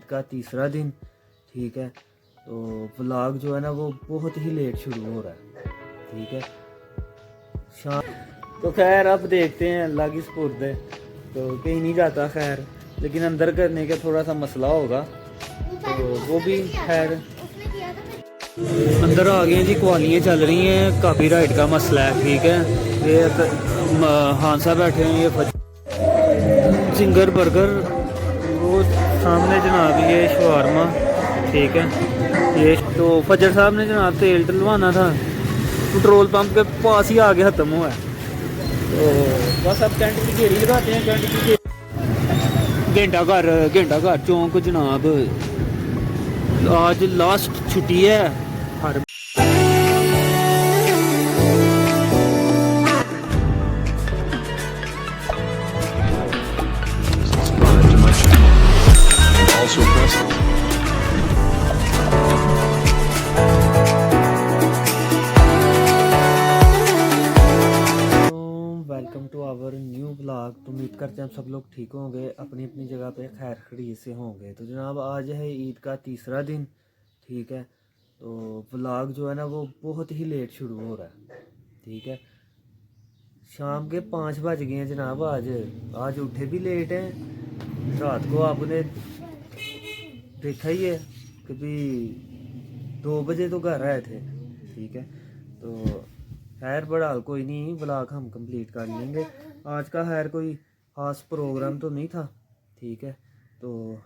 का तीसरा दिन, ठीक है। तो व्लॉग जो है ना वो बहुत ही लेट शुरू हो रहा है, ठीक है। शाम तो खैर अब देखते हैं, अल्लाह की सुपुर्द है, तो कहीं नहीं जाता खैर, लेकिन अंदर करने का थोड़ा सा मसला होगा, तो वो भी खैर अंदर आ गए हैं जी। क्वालियाँ चल रही हैं, कॉपीराइट का मसला है, ठीक है। ये हांसा बैठे हैं, ये जिंगर बर्गर, वो सामने जनाब ये शवारमा, ठीक है। ये तो फजर साहब ने जनाब तेल डलवाना था, पेट्रोल पंप के पास ही आगे ख़त्म हुआ है, तो बस अब टेंट की घेरी लगाते हैं। टेंट की घंटा घर चौंक जनाब, आज लास्ट छुट्टी है हर welcome to our new blog. तो उम्मीद करते हैं हम सब लोग ठीक होंगे, अपनी अपनी जगह पे खैर खरीद से होंगे। तो जनाब आज है ईद का तीसरा दिन, ठीक है। तो ब्लॉग जो है ना वो बहुत ही लेट शुरू हो रहा है, ठीक है। शाम के 5 बज गए हैं जनाब। आज उठे भी लेट हैं। रात को आपने देखा ही है कि भी 2 बजे तो घर आए थे, ठीक है। तो खैर बड़ा कोई नहीं, ब्लॉग हम कंप्लीट कर लेंगे। आज का खैर कोई ख़ास प्रोग्राम तो नहीं था, ठीक है। तो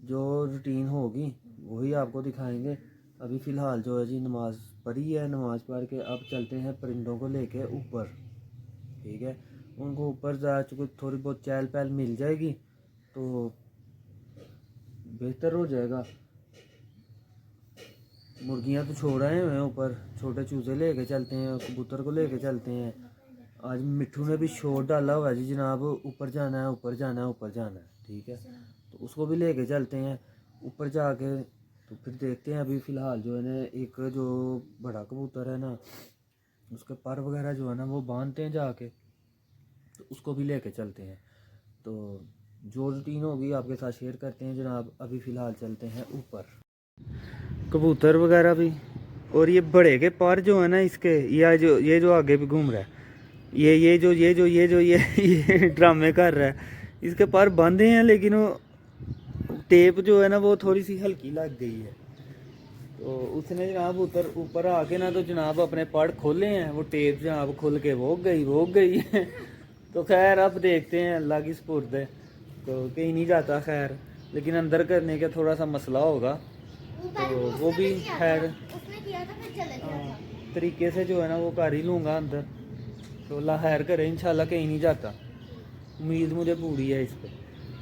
जो रूटीन होगी वही आपको दिखाएंगे। अभी फ़िलहाल जो है जी नमाज़ पढ़ी है, नमाज़ पढ़ के अब चलते हैं परिंदों को लेके ऊपर, ठीक है। उनको ऊपर जा चुके, थोड़ी बहुत चहल पहल मिल जाएगी तो बेहतर हो जाएगा। मुर्गियां तो छोड़ आए हुए हैं ऊपर, छोटे चूज़े लेके चलते हैं, कबूतर को लेके चलते हैं। आज मिट्ठू ने भी शोर डाला हुआ है जी जनाब, ऊपर जाना है, ऊपर जाना है, ऊपर जाना है, ठीक है। तो उसको भी लेके चलते हैं ऊपर जाके। तो फिर देखते हैं। अभी फ़िलहाल जो है ना एक जो बड़ा कबूतर है ना, उसके पर वगैरह जो है ना वो बांधते हैं जाके, तो उसको भी लेके चलते हैं। तो जो रूटीन होगी आपके साथ शेयर करते हैं जनाब। अभी फ़िलहाल चलते हैं ऊपर। कबूतर वगैरह भी, और ये बड़े के पर जो है ना इसके, ये जो आगे भी घूम रहा है, ये ड्रामे कर रहा है। इसके पर बांधे हैं लेकिन वो टेप जो है ना वो थोड़ी सी हल्की लग गई है। तो उसने जनाब ऊपर आके ना तो जनाब अपने पड़ खोले हैं, वो टेप जनाब खुल के वो गई तो खैर अब देखते हैं, अल्लाह की सुपुर्द है, तो कहीं नहीं जाता खैर, लेकिन अंदर करने का थोड़ा सा मसला होगा, तो वो भी खैर तरीके से जो है ना वो कर ही लूँगा अंदर। तो अल्लाह खैर करे, इंशाल्लाह कहीं नहीं जाता, उम्मीद मुझे पूरी है इस पर।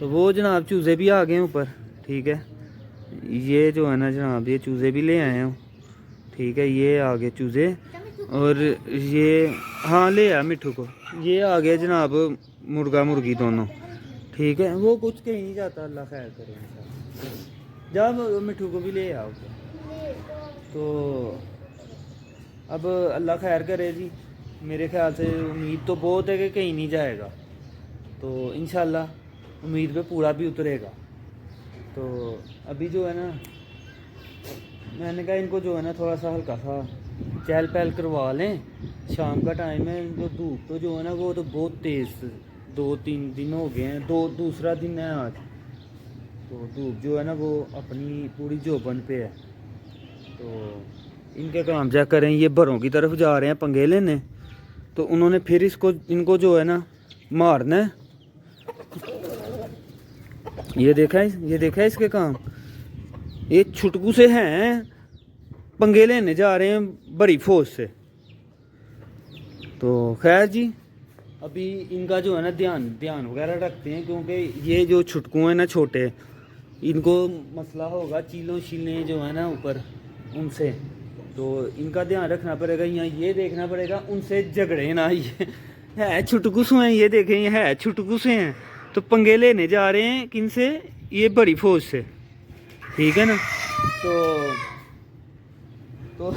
तो वो जनाब चूज़े भी आ गए ऊपर, ठीक है। ये जो है ना जनाब ये चूज़े भी ले आए हूँ, ठीक है। ये आ गए चूज़े, और ये हाँ ले आया मिट्ठू को। ये आ गया जनाब मुर्गा मुर्गी दोनों, ठीक है। वो कुछ कहीं नहीं जाता, अल्लाह खैर करे इंशाल्लाह। जब मिट्ठू को भी ले आओ, तो अब अल्लाह खैर करे जी। मेरे ख्याल से उम्मीद तो बहुत है कि कहीं नहीं जाएगा, तो इंशाल्लाह उम्मीद पे पूरा भी उतरेगा। तो अभी जो है ना मैंने कहा इनको जो है ना थोड़ा सा हल्का सा चहल पहल करवा लें। शाम का टाइम है, जो धूप तो जो है ना वो तो बहुत तेज़, 2-3 दिन हो गए हैं, दूसरा दिन है आज। तो धूप जो है ना वो अपनी पूरी जोबन पे है। तो इनके काम चेक करें, ये बरों की तरफ जा रहे हैं पंगे लेने, तो उन्होंने फिर इनको जो है ना मारना है। ये देखा है इसके काम। ये छुटकू से हैं, पंगे लेने जा रहे हैं बड़ी फौज से। तो खैर जी अभी इनका जो है ना ध्यान वगैरह रखते हैं, क्योंकि ये जो छुटकू हैं ना छोटे, इनको मसला होगा चीलें जो है ना ऊपर उनसे, तो इनका ध्यान रखना पड़ेगा। यहाँ ये देखना पड़ेगा उनसे झगड़े ना, ये है छुटकू से हैं, ये देखें ये है छुटकू से हैं, तो पंगे लेने जा रहे हैं किन से, ये बड़ी फौज से, ठीक है ना। तो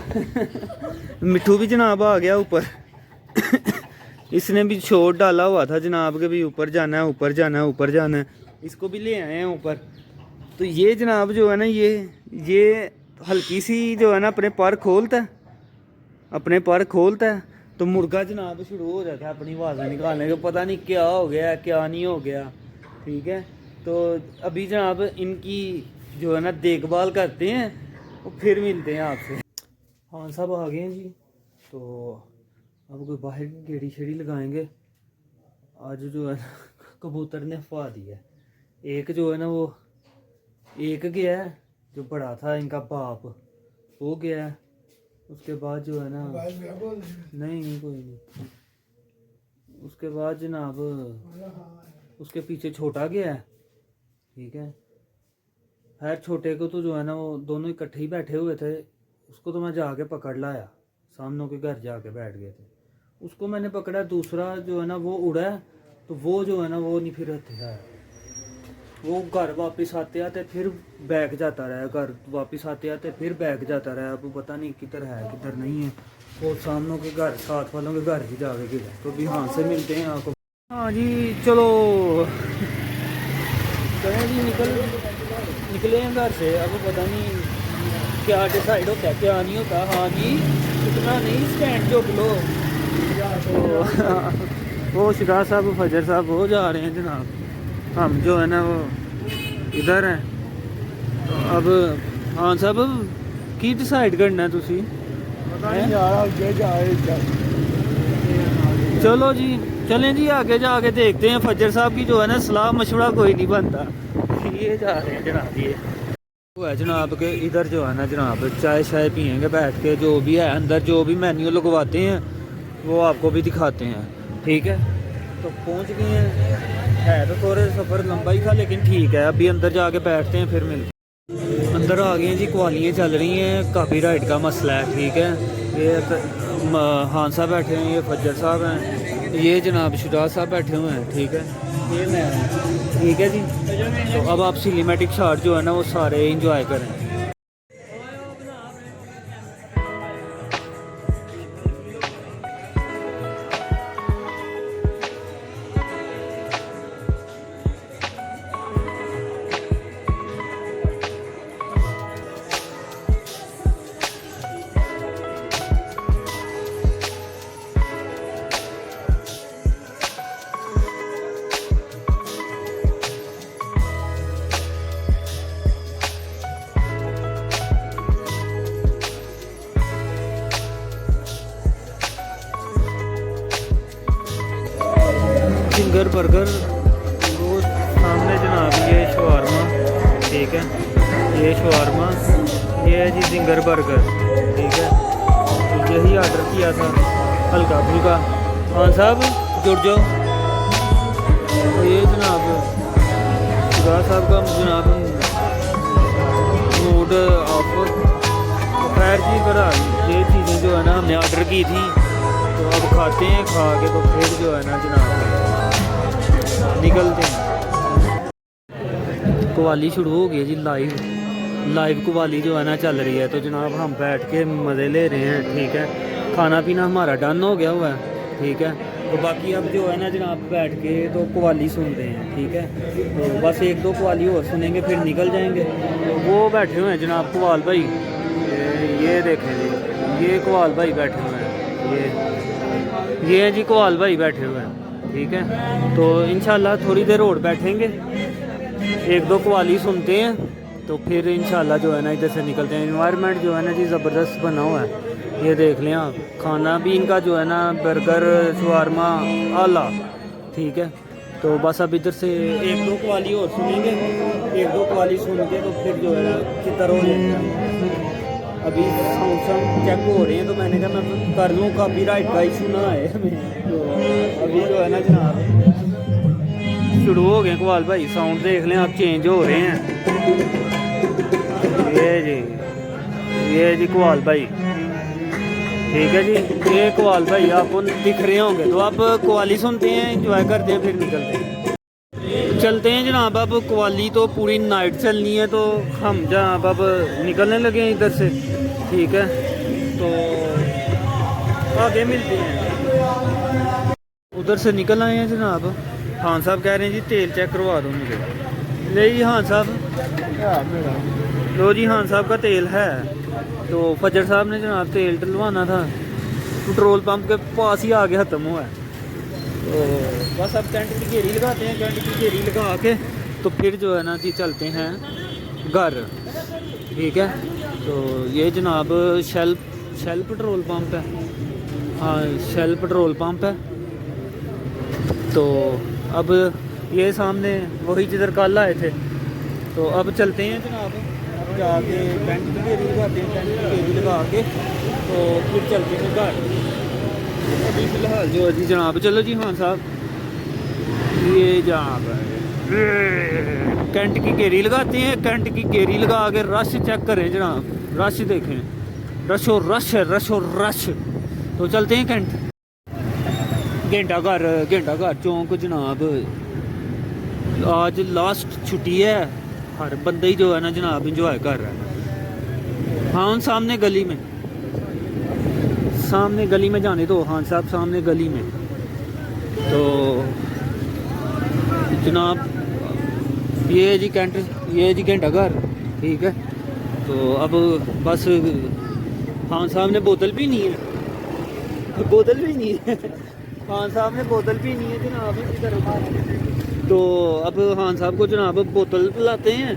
मिट्ठू भी जनाब आ गया ऊपर इसने भी शोर डाला हुआ था जनाब के भी ऊपर जाना है, ऊपर जाना है, ऊपर जाना है। इसको भी ले आए हैं ऊपर, तो ये जनाब जो है ना ये हल्की सी जो है ना अपने पर खोलता है, अपने पर खोलता है तो मुर्गा जनाब शुरू हो जाता है अपनी आवाज़ें निकालने का, पता नहीं क्या हो गया क्या नहीं हो गया। ठीक है, तो अभी जनाब इनकी जो है ना देखभाल करते हैं और फिर मिलते हैं आपसे। हाँ सब आ गए हैं जी, तो अब कोई बाहर की गेड़ी शेड़ी लगाएंगे। आज जो है ना कबूतर ने फा दिया, एक जो है ना वो एक गया है जो बड़ा था इनका बाप, वो गया है। उसके बाद जो है ना नहीं कोई नहीं, उसके बाद जनाब उसके पीछे छोटा गया है। ठीक है, खैर छोटे को तो जो है ना वो दोनों इकट्ठे ही बैठे हुए थे, उसको तो मैं जाके पकड़ लाया, सामने के घर जाके बैठ गए थे, उसको मैंने पकड़ा। दूसरा जो है ना वो उड़ा है, तो वो जो है ना वो नहीं फिर है, वो घर वापस आते आते फिर बैग जाता रहा, घर वापस आते आते फिर बैग जाता रहा। अब पता नहीं किधर है किधर नहीं है, वो सामने के घर साथ वालों के घर ही जाके गिरा। तो भी हाँ से मिलते हैं आपको। हाँ जी चलो कहें जी निकले हैं घर से। अब पता नहीं क्या डिसाइड होता है क्या नहीं होता। हाँ जी इतना नहीं स्टैंड जो लो तो वो शिरा साहब फजर साहब वो जा रहे हैं जनाब, हम जो है ना वो इधर हैं। तो अब हाँ साहब की डिसाइड करना है तुसी? चलो जी चलें जी आगे जाके देखते हैं। फजर साहब की जो है ना सलाह मशवरा कोई नहीं बनता। ये जा रहे हैं जनाब, ये वो है जनाब के इधर जो है ना जनाब चाय शाय पियेंगे बैठ के, जो भी है अंदर जो भी मेन्यू लगवाते हैं वो आपको भी दिखाते हैं। ठीक है, तो पहुंच गए हैं, तो थोड़े सफ़र लंबा ही था लेकिन ठीक है। अभी अंदर जाके बैठते हैं फिर मिलते। अंदर आ गए हैं जी, क्वालियाँ चल रही हैं, कॉपीराइट का मसला है। ठीक है, ये खान साहब बैठे हैं, ये फजर साहब हैं, ये जनाब शुजा साहब बैठे हुए हैं। ठीक है, ये मैं ठीक है जी। तो अब आप सिनेमैटिक शॉट जो है ना वो सारे इंजॉय करें। जिंगर बर्गर वो सामने जनाब, ये शवारमा। ठीक है, ये शवारमा, ये है जी जिंगर बर्गर। ठीक है, तो यही ऑर्डर किया था हल्का फुल्का। हाँ साहब जुड़ जाओ। तो ये जनाब खुदा साहब का जनाब मूड ऑफ। खैर जी बड़ा ये चीज़ें जो है ना हमने ऑर्डर की थी, तो अब खाते हैं, खा के तो फिर जो है ना जनाब निकलते हैं। कवाली शुरू हो गई है जी, लाइव कवाली जो है ना चल रही है। तो जनाब हम बैठ के मज़े ले रहे हैं। ठीक है, खाना पीना हमारा डन हो गया हुआ है। ठीक है, तो बाकी अब जो है ना जनाब बैठ के तो कवाली सुनते हैं। ठीक है, तो बस एक दो कवाली और सुनेंगे फिर निकल जाएंगे। तो वो बैठे हुए हैं जनाब कवाल भाई, ये देखें जी, ये कवाल भाई बैठे हुए हैं, ये जी कवाल भाई बैठे हुए हैं। ठीक है, तो इंशाल्लाह थोड़ी देर और बैठेंगे, एक दो कवाली सुनते हैं, तो फिर इंशाल्लाह जो है ना इधर से निकलते हैं। इन्वायरमेंट जो है ना जी ज़बरदस्त बना हुआ है, ये देख लें आप। खाना भी इनका जो है ना बर्गर शवारमा आला। ठीक है, तो बस अब इधर से एक दो कवाली और सुनेंगे, एक दो कवाली सुन के तो फिर जो है ना किधर हो जाएगा। अभी साउंड चेक हो रहे हैं, तो मैंने कहा मैं कर लूँ, कॉपीराइट का इशू ना है तो अभी जो है ना जनाब शुरू हो गए कवाल भाई। साउंड देख लें आप, चेंज हो रहे हैं। ये जी कवाल भाई। ठीक है जी, ये कवाल भाई आपको दिख रहे होंगे। तो आप कवाली सुनते हैं, इंजॉय करते हैं, फिर निकलते हैं, चलते हैं जनाब। अब कवाली तो पूरी नाइट चलनी है, तो हम जनाब अब निकलने लगे हैं इधर से। ठीक है, तो आगे मिलते हैं। उधर से निकल आए हैं जनाब। हाँ साहब कह रहे हैं जी तेल चेक करवा दो मुझे। नहीं हाँ साहब लो जी, खान साहब का तेल है। तो फजर साहब ने जनाब तेल डलवाना था, पेट्रोल पंप के पास ही आगे ख़त्म हुआ है। तो बस अब टेंट की घेरी लगाते हैं। टेंट की घेरी लगा के तो फिर जो है ना जी चलते हैं घर, ठीक है। तो ये जनाब शेल पेट्रोल पंप है। हाँ, शेल पेट्रोल पंप है। तो अब ये सामने वही जिधर कल आए थे। तो अब चलते हैं जनाब, अब जाके टेंट की घेरी लगाते हैं। टेंट की घेरी लगा के तो फिर चलते हैं घर। अभी फ़िलहाल जो है जी जनाब, चलो जी खान साहब, ये जनाब टेंट की घेरी लगाते हैं। टेंट की घेरी लगा के रश चेक करें जनाब, रश देखें, रश और रश है, रश और रश। तो चलते हैं घंटा घर चौंक जनाब। आज लास्ट छुट्टी है, हर बंदा ही जो है ना जनाब इंजॉय कर रहा है। हाँ, सामने गली में जाने दो। हाँ साहब, सामने गली में। तो जनाब ये जी घंटा घर, ठीक है। तो अब बस खान साहब ने बोतल भी नहीं है खान साहब ने बोतल भी नहीं है जनाब इधर। तो अब खान साहब को जनाब बोतल पिलाते हैं।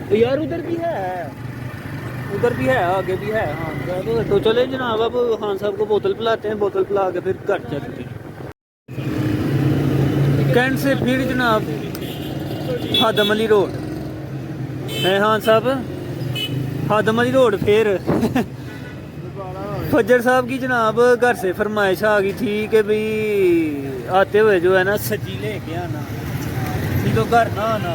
तो यार उधर भी है, आगे भी है खान साहब। तो चले जनाब, अब खान साहब को बोतल पिलाते हैं। बोतल पिला के फिर घर चलते हैं। कैंट से फिर जनाब हादम अली रोड है खान साहब, हादम अली रोड फिर फजर साहब की जनाब घर से फरमाइश आ गई थी कि भाई आते हुए जो है ना सब्जी लेके आना, नहीं तो घर ना आना।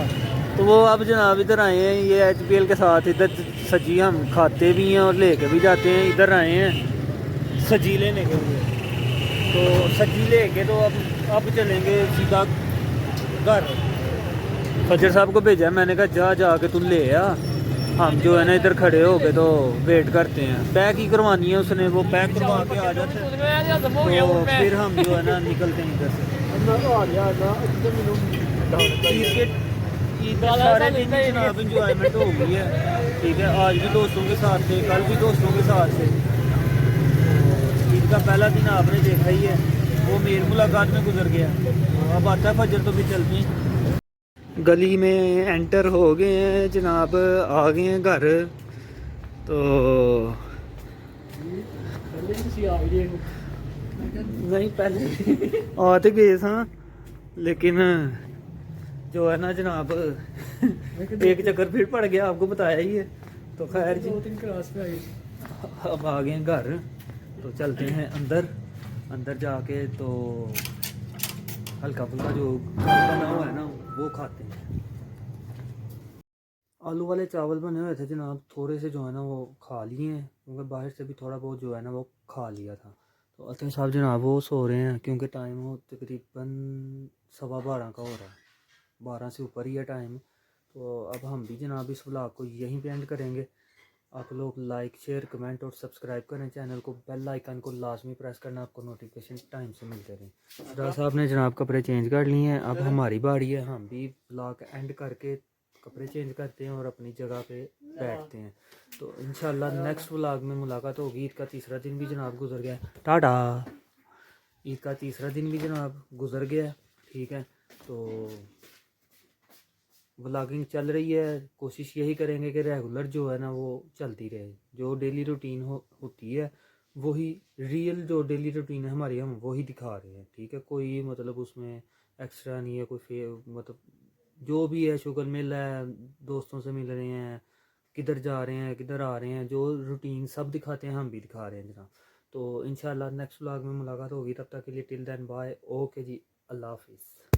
तो वो अब जनाब इधर आए हैं, ये HPL के साथ इधर सब्जी हम खाते भी हैं और लेके भी जाते हैं। इधर आए हैं सब्जी लेने के लिए। तो सब्जी लेके तो अब चलेंगे सीधा घर। फजर साहब को भेजा है, मैंने कहा जाके तुम ले आ, हम जो है ना इधर खड़े हो गए तो वेट करते हैं। पैक ही करवानी है उसने, वो पैक करवा के आ जाते हैं। तो फिर हम जो है ना निकलते हैं इधर से। ईद का सारे दिन जनाब इंजॉयमेंट हो गई है, ठीक है। आज भी दोस्तों के साथ थे, कल भी दोस्तों के साथ थे। ईद का पहला दिन आपने देखा ही है, वो मेल मुलाकात में गुजर गया। अब आता है फजर तो भी चलते हैं। गली में एंटर हो गए हैं जनाब, आ गए हैं घर। तो नहीं, पहले आते गए हाँ, लेकिन जो है ना जनाब एक चक्कर फिर पड़ गया, आपको बताया ही है। तो खैर जी, अब आ गए हैं घर। तो चलते हैं अंदर जाके तो हल्का फुल्का जो बना हुआ है ना वो खाते हैं। आलू वाले चावल बने हुए थे जनाब, थोड़े से जो है ना वो खा लिए हैं, क्योंकि बाहर से भी थोड़ा बहुत जो है ना वो खा लिया था। तो अतः साहब जनाब वो सो रहे हैं, क्योंकि टाइम हो तकरीबन 12:15 का हो रहा है, 12 से ऊपर ही है टाइम। तो अब हम भी जनाब इस व्लॉग को यहीं पे एंड करेंगे। आप लोग लाइक शेयर कमेंट और सब्सक्राइब करें चैनल को, बेल आइकन को लाजमी प्रेस करना, आपको नोटिफिकेशन टाइम से मिलते रहें। सरदार साहब ने जनाब कपड़े चेंज कर लिए हैं, अब हमारी बारी है, हम भी व्लॉग एंड करके कपड़े चेंज करते हैं और अपनी जगह पे बैठते हैं। तो इंशाल्लाह नेक्स्ट व्लॉग में मुलाकात होगी। ईद का तीसरा दिन भी जनाब गुजर गया, टाटा। ईद का तीसरा दिन भी जनाब गुजर गया, ठीक है। तो व्लॉगिंग चल रही है, कोशिश यही करेंगे कि रेगुलर जो है ना वो चलती रहे। जो डेली रूटीन होती है वही रियल, जो डेली रूटीन है हमारी, हम वही दिखा रहे हैं, ठीक है। कोई मतलब उसमें एक्स्ट्रा नहीं है, कोई मतलब जो भी है, शुगर मिल है, दोस्तों से मिल रहे हैं, किधर जा रहे हैं, किधर आ रहे हैं, जो रूटीन सब दिखाते हैं हम भी दिखा रहे हैं जनाब। तो इंशाल्लाह नेक्स्ट व्लॉग में मुलाकात होगी, तब तक के लिए टिल देन बाय, ओके जी, अल्लाह हाफिज़।